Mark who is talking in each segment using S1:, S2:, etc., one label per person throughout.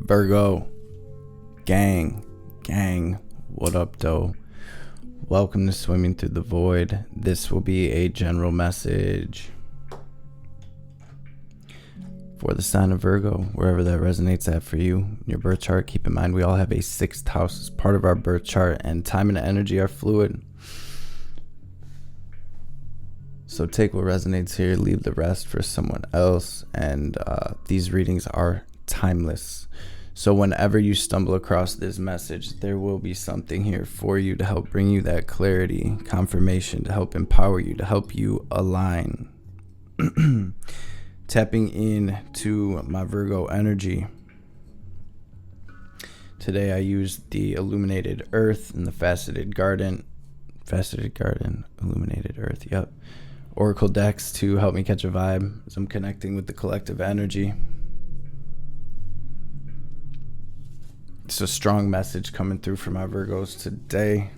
S1: Virgo, gang, what up though? Welcome to Swimming Through the Void. This will be a general message for the sign of Virgo, wherever that resonates at for you. In your birth chart, keep in mind we all have a sixth house as part of our birth chart, and time and energy are fluid. So take what resonates here, leave the rest for someone else, and these readings are timeless. So whenever you stumble across this message, there will be something here for you to help bring you that clarity, confirmation, to help empower you, to help you align. Tapping in to my Virgo energy. Today I used the Illuminated Earth and the Faceted Garden, Illuminated Earth, yep. Oracle decks to help me catch a vibe as I'm connecting with the collective energy. It's a strong message coming through for my Virgos today.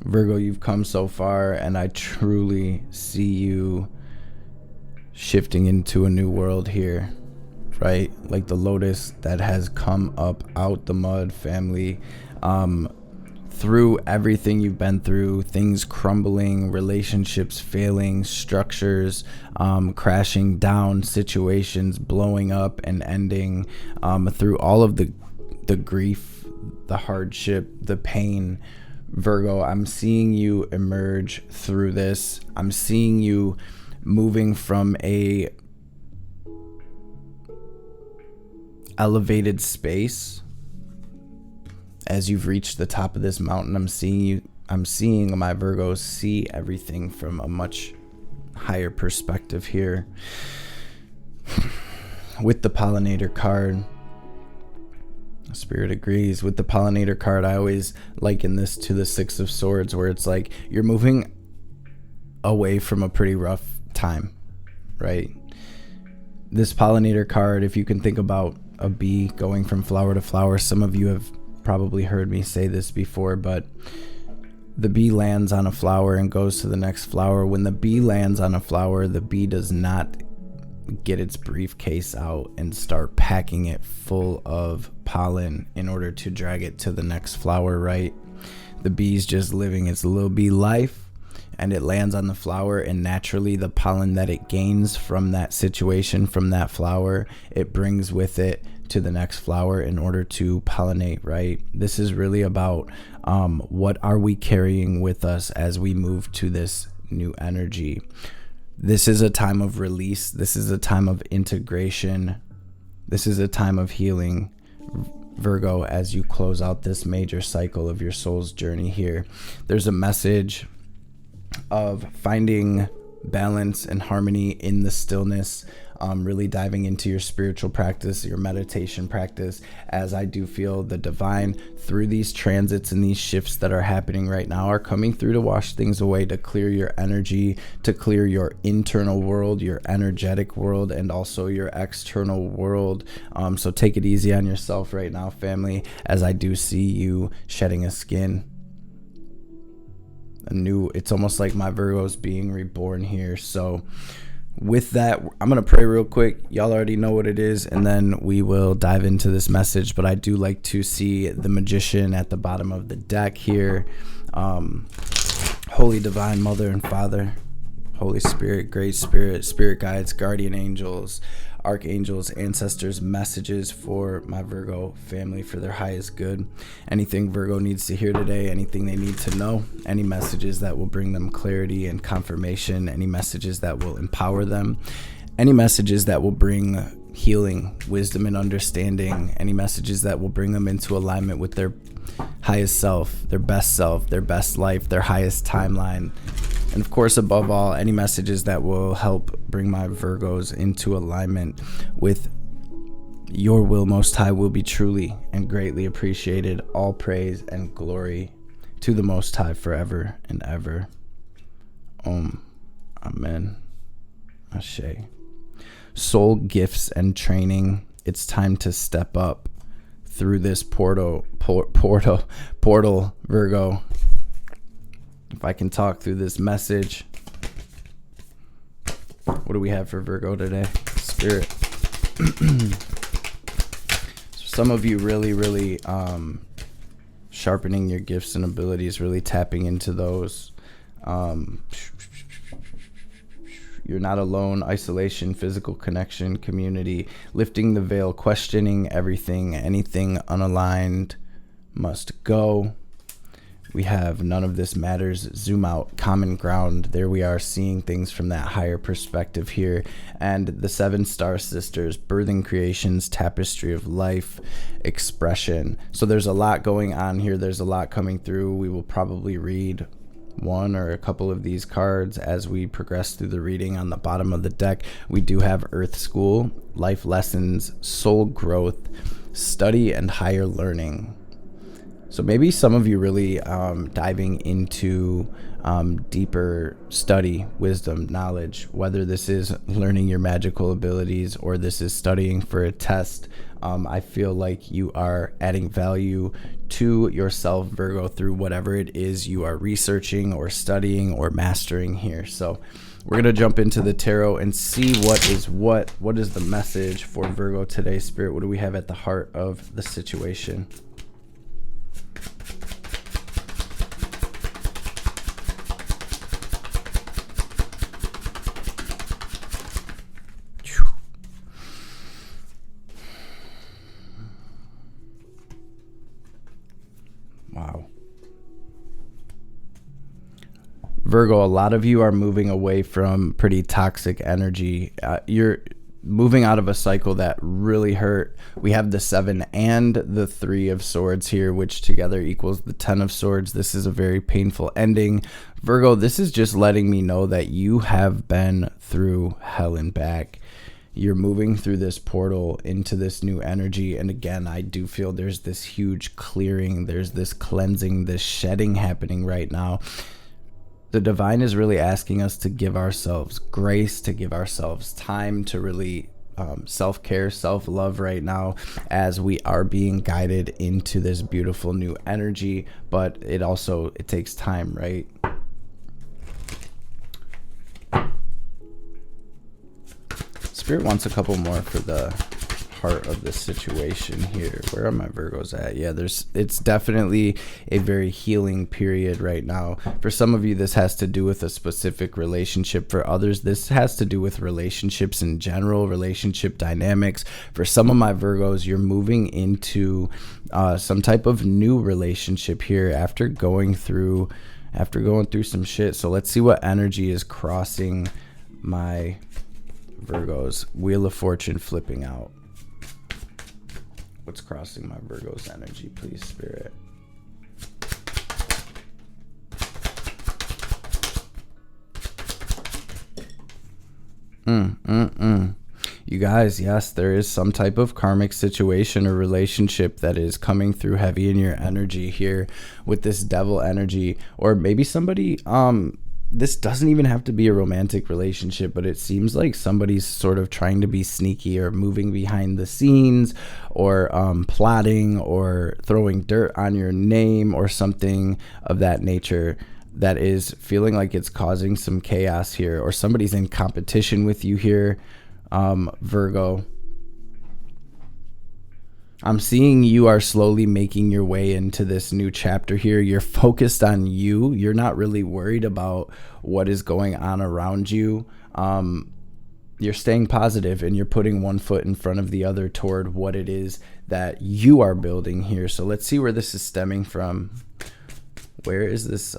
S1: Virgo, you've come so far, and I truly see you shifting into a new world here, right? Like the lotus that has come up out the mud, family. Through everything you've been through, things crumbling, relationships failing, structures crashing down, situations blowing up and ending, through all of the grief, the hardship, the pain. Virgo, I'm seeing you emerge through this. I'm seeing you moving from a elevated space. As you've reached the top of this mountain, I'm seeing my Virgos see everything from a much higher perspective here. With the Pollinator card, Spirit agrees. With the Pollinator card, I always liken this to the Six of Swords, where it's like you're moving away from a pretty rough time, right? This Pollinator card, if you can think about a bee going from flower to flower, some of you have probably heard me say this before, but the bee lands on a flower and goes to the next flower. When the bee lands on a flower, the bee does not get its briefcase out and start packing it full of pollen in order to drag it to the next flower, right? The bee's just living its little bee life, and it lands on the flower, and naturally the pollen that it gains from that situation, from that flower, it brings with it to the next flower in order to pollinate, right? This is really about what are we carrying with us as we move to this new energy. This is a time of release. This is a time of integration. This is a time of healing, Virgo, as you close out this major cycle of your soul's journey here. There's a message of finding balance and harmony in the stillness, really diving into your spiritual practice, your meditation practice, as I do feel the divine through these transits and these shifts that are happening right now are coming through to wash things away, to clear your energy, to clear your internal world, your energetic world, and also your external world. So take it easy on yourself right now, family, as I do see you shedding a skin. It's almost like my Virgo's being reborn here. So with that, I'm going to pray real quick. Y'all already know what it is, and then we will dive into this message. But I do like to see the Magician at the bottom of the deck here. Holy Divine Mother and Father, Holy Spirit, Great Spirit, Spirit Guides, Guardian Angels, Archangels, Ancestors, messages for my Virgo family for their highest good. Anything Virgo needs to hear today, anything they need to know, any messages that will bring them clarity and confirmation, any messages that will empower them, any messages that will bring healing, wisdom, and understanding, any messages that will bring them into alignment with their highest self, their best life, their highest timeline. And of course, above all, any messages that will help bring my Virgos into alignment with your will, Most High, will be truly and greatly appreciated. All praise and glory to the Most High forever and ever. Amen. Ashe. Soul gifts and training. It's time to step up through this portal, Virgo. If I can talk through this message, What do we have for Virgo today? Spirit. Some of you really sharpening your gifts and abilities, really tapping into those. You're not alone. Isolation, physical connection, community, lifting the veil, questioning everything, anything unaligned must go. We have none of this matters, zoom out, common ground. There we are, seeing things from that higher perspective here. And the 7 star sisters, birthing creations, tapestry of life, expression. So there's a lot going on here. There's a lot coming through. We will probably read one or a couple of these cards as we progress through the reading. On the bottom of the deck, we do have Earth School, life lessons, soul growth, study, and higher learning. So maybe some of you really diving into deeper study, wisdom, knowledge, whether this is learning your magical abilities or this is studying for a test. I feel like you are adding value to yourself, Virgo, through whatever it is you are researching or studying or mastering here. So we're going to jump into the tarot and see what is the message for Virgo today. Spirit, what do we have at the heart of the situation? Wow. Virgo, a lot of you are moving away from pretty toxic energy. You're moving out of a cycle that really hurt. We have the 7 and the 3 of swords here, which together equals the 10 of swords. This is a very painful ending. Virgo, this is just letting me know that you have been through hell and back. You're moving through this portal into this new energy. And again, I do feel there's this huge clearing. There's this cleansing, this shedding happening right now. The divine is really asking us to give ourselves grace, to give ourselves time to really self-care, self-love right now as we are being guided into this beautiful new energy. But it takes time, right? Spirit wants a couple more for the heart of the situation here. Where are my Virgos at? Yeah, it's definitely a very healing period right now. For some of you, this has to do with a specific relationship. For others, this has to do with relationships in general, relationship dynamics. For some of my Virgos, you're moving into some type of new relationship here after going through some shit. So let's see what energy is crossing my Virgos. Wheel of Fortune flipping out. What's crossing my Virgo's energy, please, Spirit? You guys, yes, there is some type of karmic situation or relationship that is coming through heavy in your energy here with this devil energy. Or maybe somebody, this doesn't even have to be a romantic relationship, but it seems like somebody's sort of trying to be sneaky or moving behind the scenes or plotting or throwing dirt on your name or something of that nature that is feeling like it's causing some chaos here, or somebody's in competition with you here, Virgo. I'm seeing you are slowly making your way into this new chapter here. You're focused on you. You're not really worried about what is going on around you. You're staying positive and you're putting one foot in front of the other toward what it is that you are building here. So let's see where this is stemming from. Where is this?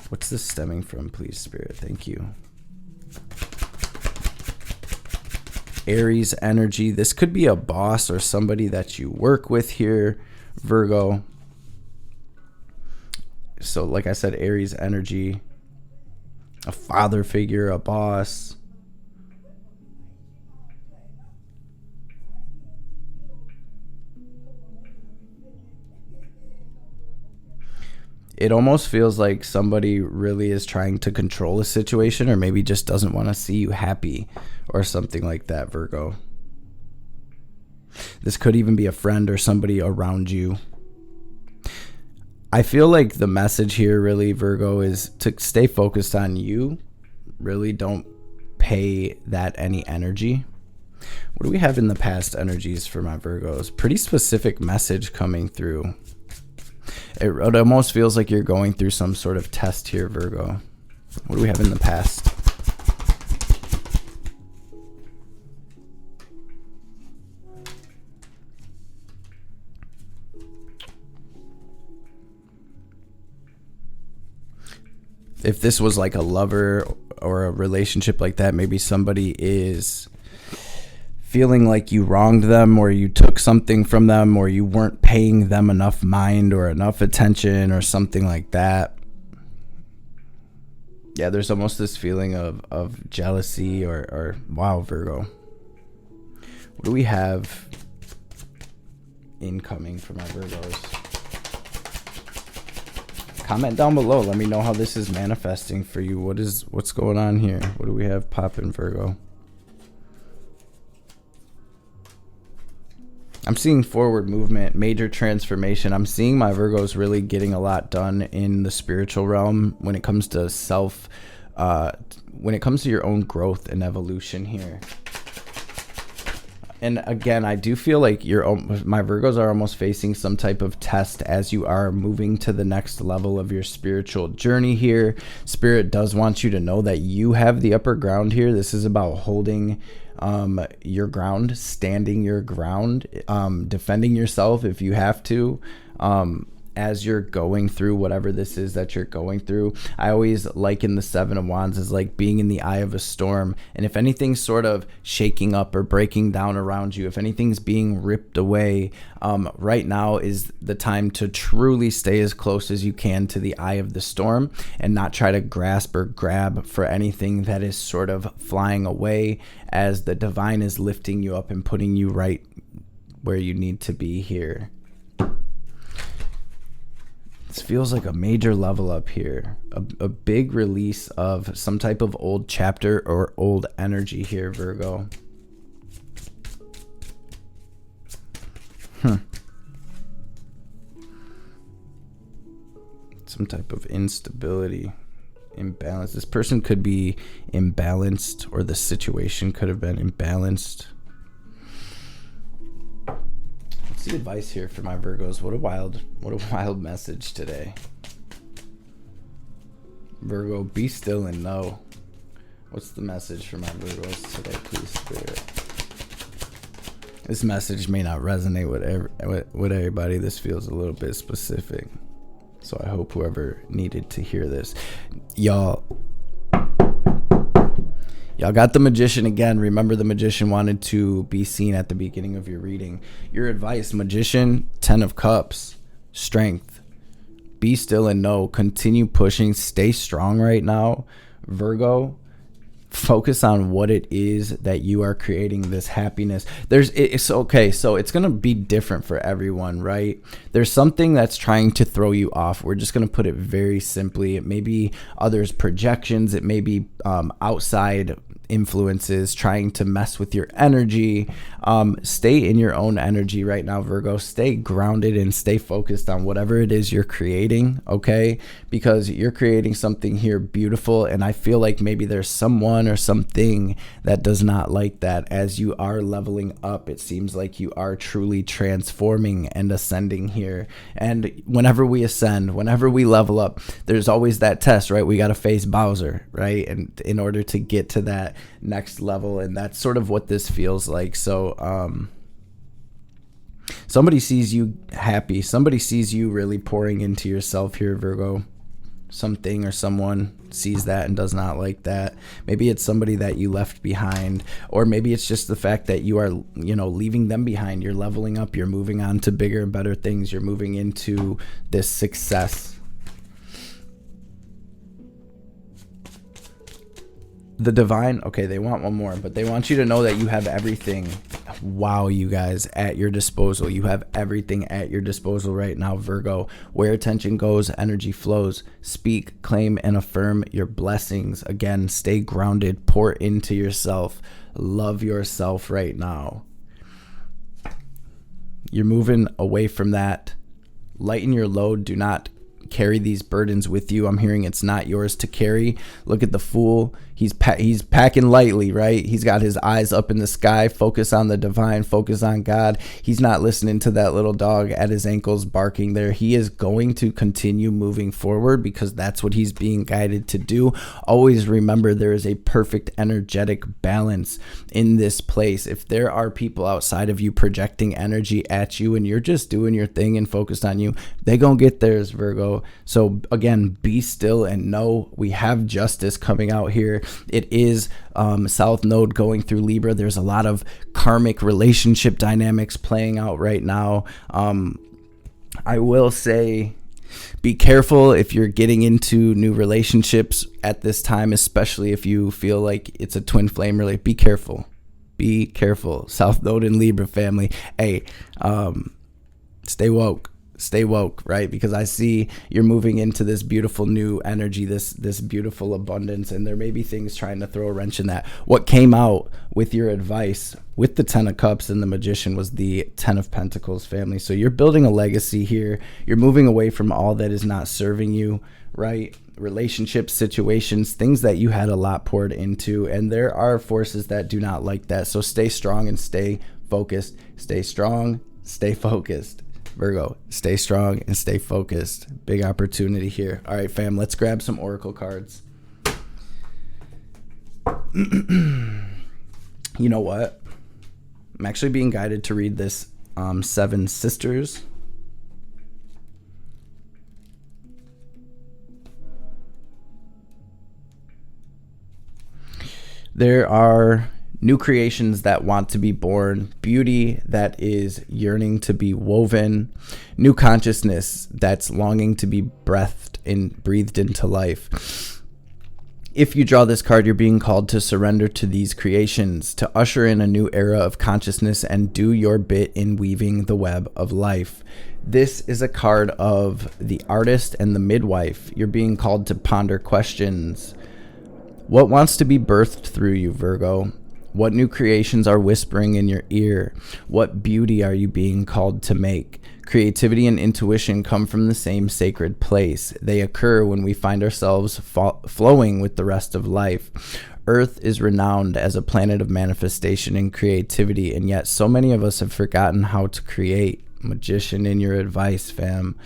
S1: What's this stemming from, please, Spirit? Thank you. Aries energy. This could be a boss or somebody that you work with here, Virgo. So like I said, Aries energy, a father figure, a boss. It almost feels like somebody really is trying to control a situation, or maybe just doesn't want to see you happy or something like that, Virgo. This could even be a friend or somebody around you. I feel like the message here really, Virgo, is to stay focused on you. Really don't pay that any energy. What do we have in the past energies for my Virgos? Pretty specific message coming through. It almost feels like you're going through some sort of test here, Virgo. What do we have in the past? If this was like a lover or a relationship like that, maybe somebody is feeling like you wronged them, or you took something from them, or you weren't paying them enough mind or enough attention or something like that. Yeah, there's almost this feeling of jealousy or wow, Virgo. What do we have incoming for my Virgos? Comment down below. Let me know how this is manifesting for you. What's going on here? What do we have popping, Virgo? I'm seeing forward movement, major transformation. I'm seeing my Virgos really getting a lot done in the spiritual realm when it comes to when it comes to your own growth and evolution here. And again, I do feel like my Virgos are almost facing some type of test as you are moving to the next level of your spiritual journey here. Spirit does want you to know that you have the upper ground here. This is about holding your ground, standing your ground, defending yourself if you have to, as you're going through whatever this is that you're going through. I always liken the Seven of Wands as like being in the eye of a storm. And if anything's sort of shaking up or breaking down around you, if anything's being ripped away, right now is the time to truly stay as close as you can to the eye of the storm and not try to grasp or grab for anything that is sort of flying away, as the divine is lifting you up and putting you right where you need to be here. This feels like a major level up here, a big release of some type of old chapter or old energy here, Virgo. Some type of instability, imbalance. This person could be imbalanced, or the situation could have been imbalanced. The advice here for my Virgos. What a wild message today. Virgo, be still and know. What's the message for my Virgos today, please, Spirit? This message may not resonate with everybody. This feels a little bit specific, so I hope whoever needed to hear this. Y'all got the Magician again. Remember, the Magician wanted to be seen at the beginning of your reading. Your advice, Magician, 10 of Cups, strength. Be still and know. Continue pushing. Stay strong right now. Virgo, focus on what it is that you are creating, this happiness. It's okay, so it's going to be different for everyone, right? There's something that's trying to throw you off. We're just going to put it very simply. It may be others' projections. It may be outside influences trying to mess with your energy. Stay in your own energy right now, Virgo. Stay grounded and stay focused on whatever it is you're creating, okay? Because you're creating something here beautiful, and I feel like maybe there's someone or something that does not like that. As you are leveling up, it seems like you are truly transforming and ascending here. And whenever we ascend, whenever we level up, there's always that test, right? We got to face Bowser, right? And in order to get to that next level, and that's sort of what this feels like. So somebody sees you happy, somebody sees you really pouring into yourself here, Virgo. Something or someone sees that and does not like that. Maybe it's somebody that you left behind, or maybe it's just the fact that you are, leaving them behind. You're leveling up, you're moving on to bigger and better things, you're moving into this success. The divine, okay, they want one more, but they want you to know that you have everything. Wow, you guys, at your disposal. You have everything at your disposal right now, Virgo. Where attention goes, energy flows. Speak, claim, and affirm your blessings. Again, stay grounded, pour into yourself. Love yourself right now. You're moving away from that. Lighten your load. Do not carry these burdens with you. I'm hearing it's not yours to carry. Look at the Fool. He's packing lightly, right? He's got his eyes up in the sky, focus on the divine, focus on God. He's not listening to that little dog at his ankles barking there. He is going to continue moving forward because that's what he's being guided to do. Always remember there is a perfect energetic balance in this place. If there are people outside of you projecting energy at you and you're just doing your thing and focused on you, they gonna get theirs, Virgo. So again, be still and know we have justice coming out here. It is South Node going through Libra. There's a lot of karmic relationship dynamics playing out right now. I will say, be careful if you're getting into new relationships at this time, especially if you feel like it's a twin flame relationship. Be careful. Be careful. South Node and Libra family. Hey, stay woke. Stay woke, right? Because I see you're moving into this beautiful new energy, this beautiful abundance, and there may be things trying to throw a wrench in that. What came out with your advice with the 10 of Cups and the Magician was the 10 of Pentacles, family. So you're building a legacy here. You're moving away from all that is not serving you, right? Relationships, situations, things that you had a lot poured into, and there are forces that do not like that. So stay strong and stay focused. Stay strong, stay focused. Virgo, stay strong and stay focused. Big opportunity here. All right, fam, let's grab some oracle cards. You know what? I'm actually being guided to read this Seven Sisters. There are new creations that want to be born, beauty that is yearning to be woven, new consciousness that's longing to be breathed into life. If you draw this card, you're being called to surrender to these creations, to usher in a new era of consciousness and do your bit in weaving the web of life. This is a card of the artist and the midwife. You're being called to ponder questions. What wants to be birthed through you, Virgo? What new creations are whispering in your ear? What beauty are you being called to make? Creativity and intuition come from the same sacred place. They occur when we find ourselves flowing with the rest of life. Earth is renowned as a planet of manifestation and creativity, and yet so many of us have forgotten how to create. Magician, in your advice, fam.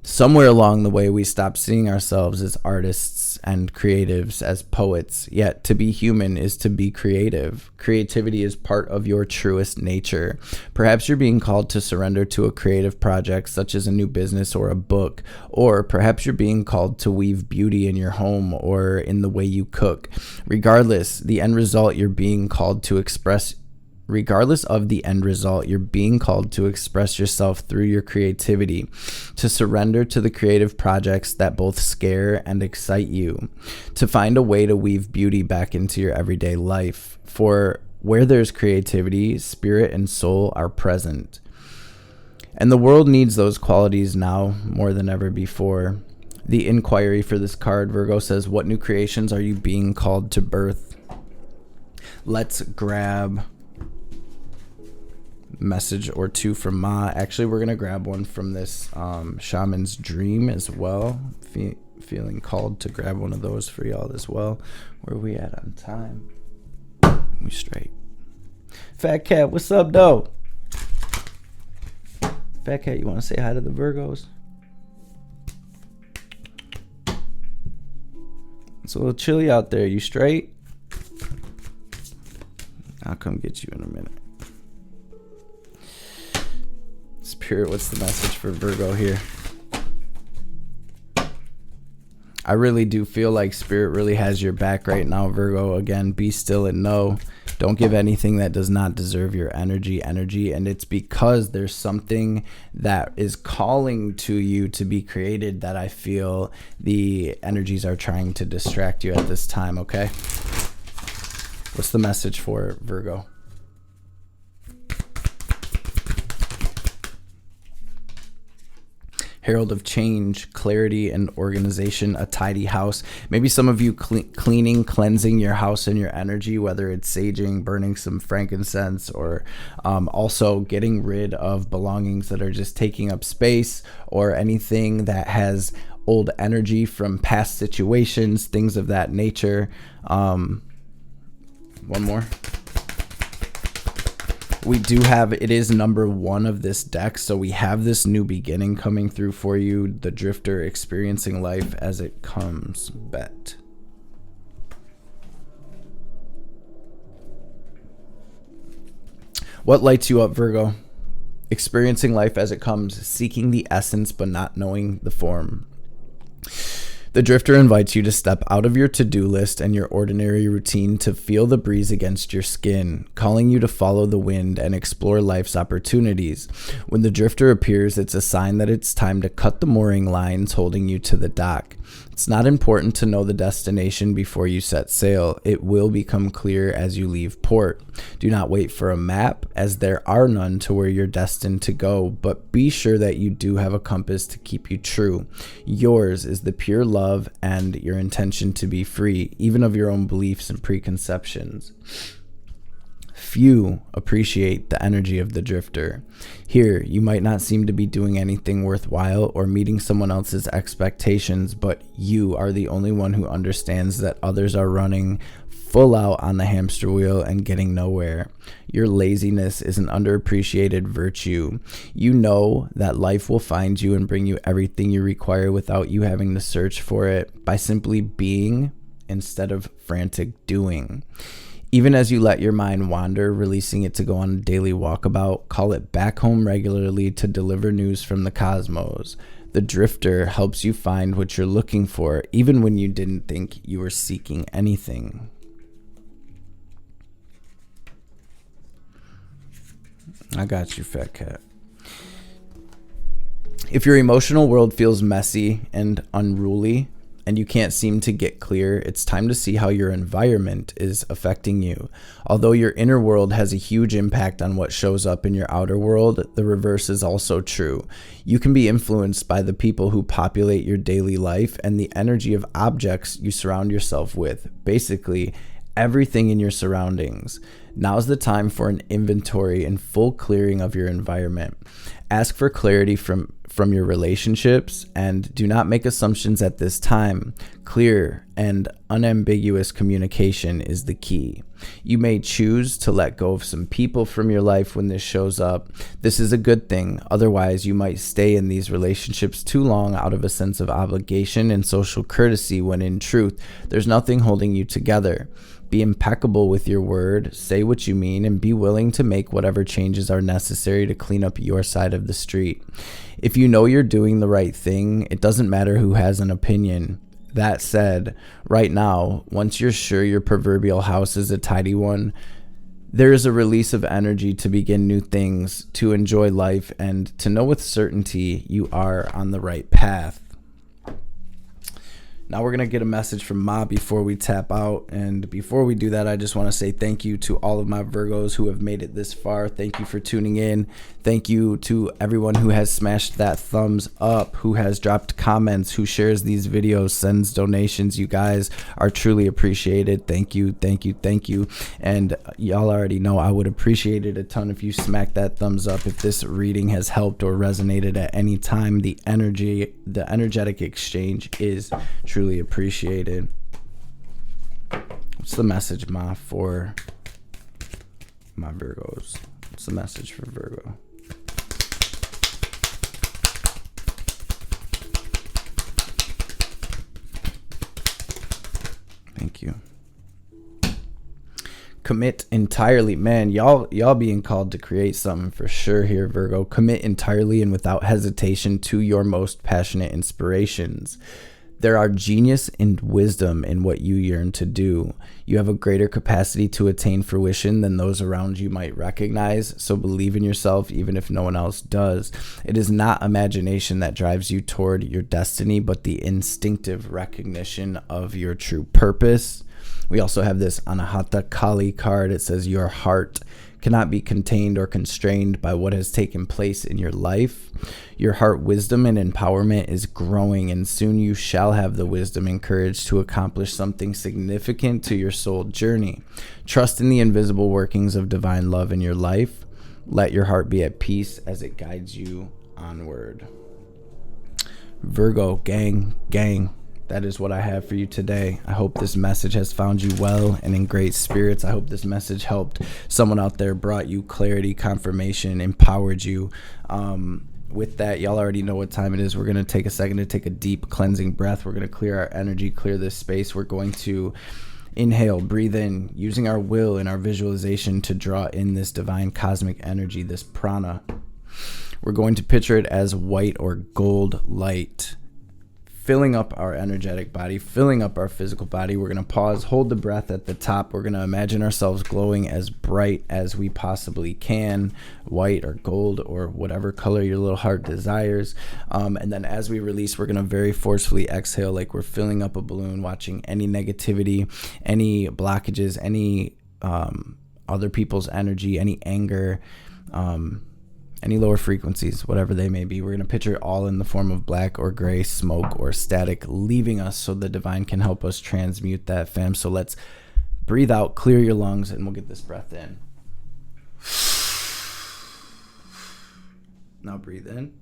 S1: Somewhere along the way, we stopped seeing ourselves as artists and creatives, as poets. Yet to be human is to be creative. Creativity is part of your truest nature. Perhaps you're being called to surrender to a creative project, such as a new business or a book. Or perhaps you're being called to weave beauty in your home or in the way you cook. Regardless, the end result you're being called to express Regardless of the end result, you're being called to express yourself through your creativity, to surrender to the creative projects that both scare and excite you, to find a way to weave beauty back into your everyday life. For where there's creativity, spirit and soul are present. And the world needs those qualities now more than ever before. The inquiry for this card, Virgo, says, what new creations are you being called to birth? Let's grab message or two from Ma. Actually, we're gonna grab one from this Shaman's Dream as well. Feeling called to grab one of those for y'all as well. Where are we at on time? We straight. Fat Cat, what's up, though? Fat Cat, you want to say hi to the Virgos? It's a little chilly out there. You straight? I'll come get you in a minute. Spirit, what's the message for Virgo here? I really do feel like Spirit really has your back right now, Virgo. Again, be still and know. Don't give anything that does not deserve your energy. And it's because there's something that is calling to you to be created that I feel the energies are trying to distract you at this time, okay? What's the message for Virgo? Herald of change, clarity, and organization, a tidy house. Maybe some of you cleaning, cleansing your house and your energy, whether it's saging, burning some frankincense, or also getting rid of belongings that are just taking up space, or anything that has old energy from past situations, things of that nature. One more. We do have, it is number 1 of this deck, so we have this new beginning coming through for you, the Drifter experiencing life as it comes. Bet. What lights you up, Virgo? Experiencing life as it comes, seeking the essence but not knowing the form. The Drifter invites you to step out of your to-do list and your ordinary routine to feel the breeze against your skin, calling you to follow the wind and explore life's opportunities. When the Drifter appears, it's a sign that it's time to cut the mooring lines holding you to the dock. It's not important to know the destination before you set sail. It will become clear as you leave port. Do not wait for a map, as there are none to where you're destined to go, but be sure that you do have a compass to keep you true. Yours is the pure love and your intention to be free, even of your own beliefs and preconceptions. Few appreciate the energy of the Drifter. Here, you might not seem to be doing anything worthwhile or meeting someone else's expectations, but you are the only one who understands that others are running full out on the hamster wheel and getting nowhere. Your laziness is an underappreciated virtue. You know that life will find you and bring you everything you require without you having to search for it, by simply being instead of frantic doing. Even as you let your mind wander, releasing it to go on a daily walkabout, call it back home regularly to deliver news from the cosmos. The Drifter helps you find what you're looking for, even when you didn't think you were seeking anything. I got you, fat cat. If your emotional world feels messy and unruly, and you can't seem to get clear, it's time to see how your environment is affecting you. Although your inner world has a huge impact on what shows up in your outer world, the reverse is also true. You can be influenced by the people who populate your daily life and the energy of objects you surround yourself with. Basically, everything in your surroundings. Now's the time for an inventory and full clearing of your environment. Ask for clarity from your relationships, and do not make assumptions at this time. Clear and unambiguous communication is the key. You may choose to let go of some people from your life when this shows up. This is a good thing. Otherwise, you might stay in these relationships too long out of a sense of obligation and social courtesy, when in truth, there's nothing holding you together. Be impeccable with your word, say what you mean, and be willing to make whatever changes are necessary to clean up your side of the street. If you know you're doing the right thing, it doesn't matter who has an opinion. That said, right now, once you're sure your proverbial house is a tidy one, there is a release of energy to begin new things, to enjoy life, and to know with certainty you are on the right path. Now we're going to get a message from Ma before we tap out. And before we do that, I just want to say thank you to all of my Virgos who have made it this far. Thank you for tuning in. Thank you to everyone who has smashed that thumbs up, who has dropped comments, who shares these videos, sends donations. You guys are truly appreciated. Thank you, thank you, thank you. And y'all already know I would appreciate it a ton if you smack that thumbs up. If this reading has helped or resonated at any time, the energetic exchange is truly appreciated. What's the message, Ma, for my Virgos? What's the message for Virgo? Thank you. Commit entirely. Man, y'all being called to create something for sure here, Virgo. Commit entirely and without hesitation to your most passionate inspirations. There are genius and wisdom in what you yearn to do. You have a greater capacity to attain fruition than those around you might recognize, so believe in yourself even if no one else does. It is not imagination that drives you toward your destiny, but the instinctive recognition of your true purpose. We also have this Anahata Kali card. It says your heart cannot be contained or constrained by what has taken place in your life. Your heart wisdom and empowerment is growing, and soon you shall have the wisdom and courage to accomplish something significant to your soul journey. Trust in the invisible workings of divine love in your life. Let your heart be at peace as it guides you onward. Virgo, gang, that is what I have for you today. I hope this message has found you well and in great spirits. I hope this message helped someone out there, brought you clarity, confirmation, empowered you. With that, y'all already know what time it is. We're going to take a second to take a deep cleansing breath. We're going to clear our energy, clear this space. We're going to inhale, breathe in, using our will and our visualization to draw in this divine cosmic energy, this prana. We're going to picture it as white or gold light, filling up our energetic body, filling up our physical body. We're going to pause, hold the breath at the top. We're going to imagine ourselves glowing as bright as we possibly can, white or gold or whatever color your little heart desires. And then as we release, we're going to very forcefully exhale like we're filling up a balloon, watching any negativity, any blockages, any other people's energy, any anger, any lower frequencies, whatever they may be. We're going to picture it all in the form of black or gray smoke or static leaving us so the divine can help us transmute that, fam. So let's breathe out, clear your lungs, and we'll get this breath in. Now breathe in.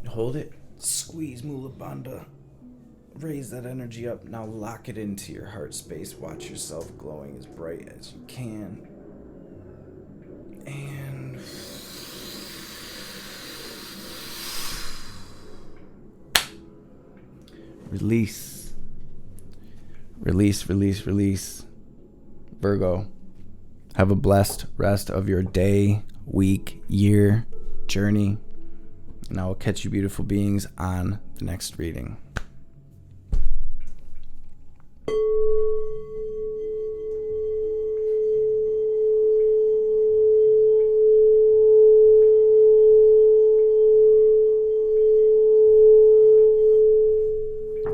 S1: Hold it. Squeeze Mula Bandha. Raise that energy up. Now lock it into your heart space. Watch yourself glowing as bright as you can. And release. Release, release, release. Virgo, have a blessed rest of your day, week, year, journey. And I will catch you beautiful beings on the next reading.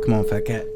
S1: Come on, fat cat.